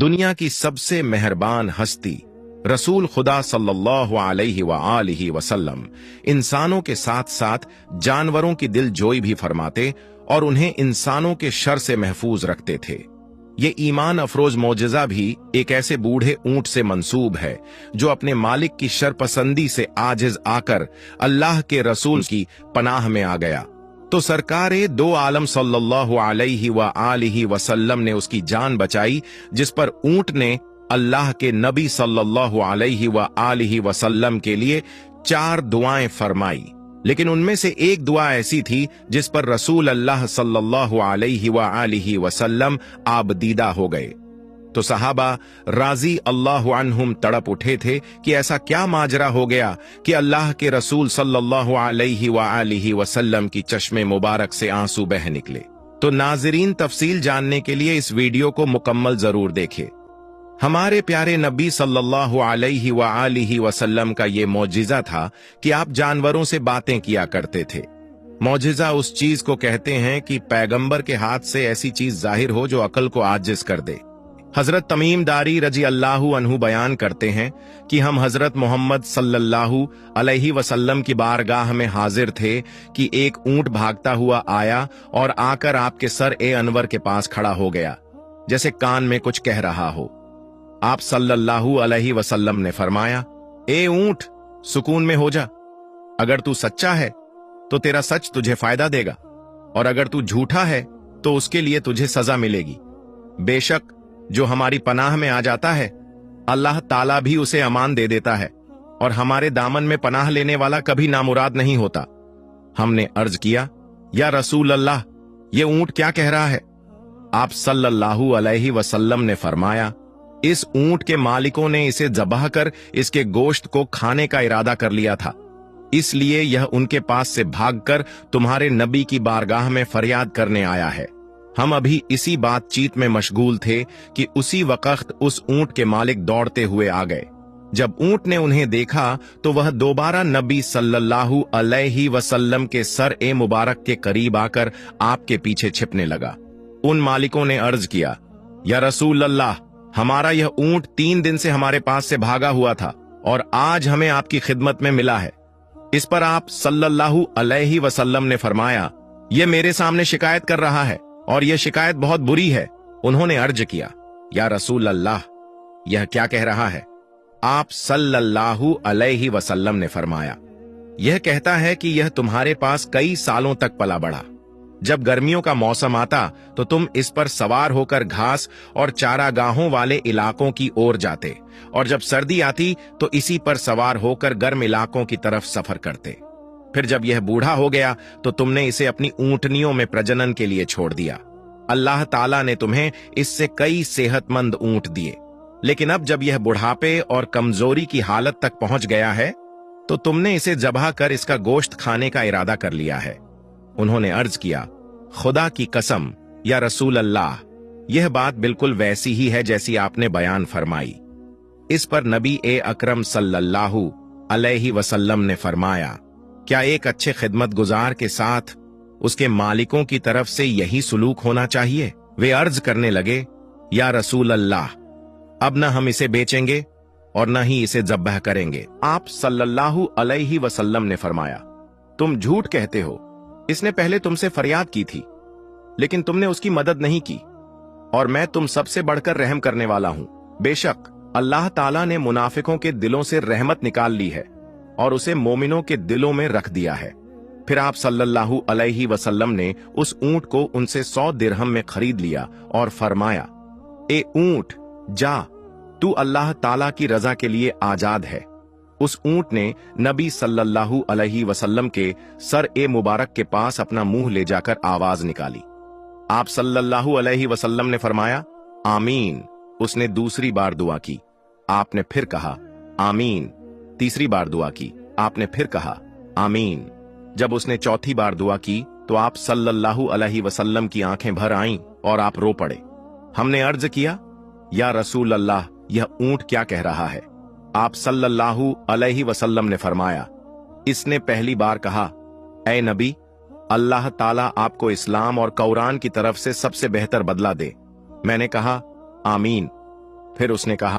दुनिया की सबसे मेहरबान हस्ती रसूल खुदा सल्लल्लाहु अलैहि व आलिहि वसल्लम इंसानों के साथ साथ जानवरों की दिलजोई भी फरमाते और उन्हें इंसानों के शर से महफूज रखते थे। ये ईमान अफरोज मोजज़ा भी एक ऐसे बूढ़े ऊंट से मंसूब है जो अपने मालिक की शरपसंदी से आजिज आकर अल्लाह के रसूल की पनाह में आ गया तो सरकारे दो आलम सल्लल्लाहु अलैहि व आलिहि वसल्लम ने उसकी जान बचाई, जिस पर ऊंट ने अल्लाह के नबी सल्लल्लाहु अलैहि व आलिहि वसल्लम के लिए 4 दुआएं फरमाई। लेकिन उनमें से एक दुआ ऐसी थी जिस पर रसूल अल्लाह सल्लल्लाहु अलैहि व आलिहि वसल्लम आबदीदा हो गए तो सहाबा राजी अल्लाह अन्हुम तड़प उठे थे कि ऐसा क्या माजरा हो गया कि अल्लाह के रसूल सल्लल्लाहु अलैहि व आलिहि वसल्लम की चश्मे मुबारक से आंसू बह निकले। तो नाज़रीन, तफसील जानने के लिए इस वीडियो को मुकम्मल जरूर देखें। हमारे प्यारे नबी सल्लल्लाहु अलैहि व आलिहि वसल्लम का ये मौजिज़ा था कि आप जानवरों से बातें किया करते थे। मौजिज़ा उस चीज को कहते हैं कि पैगंबर के हाथ से ऐसी चीज जाहिर हो जो अकल को आजिज कर दे। हजरत तमीम दारी रजी अल्लाहु अन्हु बयान करते हैं कि हम हजरत मोहम्मद सल्लल्लाहु अलैहि वसल्लम की बारगाह में हाजिर थे कि एक ऊंट भागता हुआ आया और आकर आपके सर ए अनवर के पास खड़ा हो गया, जैसे कान में कुछ कह रहा हो। आप सल्लल्लाहु अलैहि वसल्लम ने फरमाया, ए ऊंट, सुकून में हो जा। अगर तू सच्चा है तो तेरा सच तुझे फायदा देगा, और अगर तू झूठा है तो उसके लिए तुझे सजा मिलेगी। बेशक जो हमारी पनाह में आ जाता है, अल्लाह ताला भी उसे अमान दे देता है, और हमारे दामन में पनाह लेने वाला कभी नामुराद नहीं होता। हमने अर्ज किया, या रसूल अल्लाह, ये ऊंट क्या कह रहा है? आप सल्लल्लाहु अलैहि वसल्लम ने फरमाया, इस ऊंट के मालिकों ने इसे ज़बाह कर इसके गोश्त को खाने का इरादा कर लिया था, इसलिए यह उनके पास से भागकर तुम्हारे नबी की बारगाह में फरियाद करने आया है। हम अभी इसी बातचीत में मशगूल थे कि उसी वक्त उस ऊंट के मालिक दौड़ते हुए आ गए। जब ऊंट ने उन्हें देखा तो वह दोबारा नबी सल्लल्लाहु अलैहि वसल्लम के सर ए मुबारक के करीब आकर आपके पीछे छिपने लगा। उन मालिकों ने अर्ज किया, या रसूल अल्लाह, हमारा यह ऊंट 3 दिन से हमारे पास से भागा हुआ था और आज हमें आपकी खिदमत में मिला है। इस पर आप सल्लल्लाहु अलैहि वसल्लम ने फरमाया, यह मेरे सामने शिकायत कर रहा है और यह शिकायत बहुत बुरी है। उन्होंने अर्ज किया, या रसूल अल्लाह, यह क्या कह रहा है? आप सल्लल्लाहु अलैहि वसल्लम ने फरमाया, यह कहता है कि यह तुम्हारे पास कई सालों तक पला बढ़ा। जब गर्मियों का मौसम आता तो तुम इस पर सवार होकर घास और चारागाहों वाले इलाकों की ओर जाते, और जब सर्दी आती तो इसी पर सवार होकर गर्म इलाकों की तरफ सफर करते। फिर जब यह बूढ़ा हो गया तो तुमने इसे अपनी ऊंटनियों में प्रजनन के लिए छोड़ दिया। अल्लाह ताला ने तुम्हें इससे कई सेहतमंद ऊंट दिए, लेकिन अब जब यह बुढ़ापे और कमजोरी की हालत तक पहुंच गया है तो तुमने इसे ज़बाह कर इसका गोश्त खाने का इरादा कर लिया है। उन्होंने अर्ज किया, खुदा की कसम, या रसूल अल्लाह, यह बात बिल्कुल वैसी ही है जैसी आपने बयान फरमाई। इस पर नबी ए अकरम सल्लल्लाहु अलैहि वसल्लम ने फरमाया, क्या एक अच्छे खिदमत गुजार के साथ उसके मालिकों की तरफ से यही सुलूक होना चाहिए? वे अर्ज करने लगे, या रसूल अल्लाह, अब न हम इसे बेचेंगे और न ही इसे ज़ब्ह करेंगे। आप सल्लल्लाहु अलैहि वसल्लम ने फरमाया, तुम झूठ कहते हो। इसने पहले तुमसे फरियाद की थी, लेकिन तुमने उसकी मदद नहीं की, और मैं तुम सबसे बढ़कर रहम करने वाला हूं। बेशक अल्लाह ताला ने मुनाफिकों के दिलों से रहमत निकाल ली है और उसे मोमिनों के दिलों में रख दिया है। फिर आप सल्लल्लाहु अलैहि वसल्लम ने उस ऊंट को उनसे 100 दिरहम में खरीद लिया और फरमाया, ए ऊंट, जा, तू अल्लाह ताला की रजा के लिए आजाद है। उस ऊंट ने नबी सल्लल्लाहु अलैहि वसल्लम के सर ए मुबारक के पास अपना मुंह ले जाकर आवाज निकाली। आप सल्लल्लाहु अलैहि वसल्लम ने फरमाया, आमीन। उसने दूसरी बार दुआ की, आपने फिर कहा, आमीन। तीसरी बार दुआ की, आपने फिर कहा, आमीन। जब उसने चौथी बार दुआ की तो आप सल्लल्लाहु अलैहि वसल्लम की आंखें भर आईं और आप रो पड़े। हमने अर्ज किया, या रसूल अल्लाह, यह ऊंट क्या कह रहा है? आप सल्लल्लाहु अलैहि वसल्लम ने फरमाया, इसने पहली बार कहा, ऐ नबी, अल्लाह ताला आपको इस्लाम और कुरान की तरफ से सबसे बेहतर बदला दे। मैंने कहा, आमीन। پھر اس نے کہا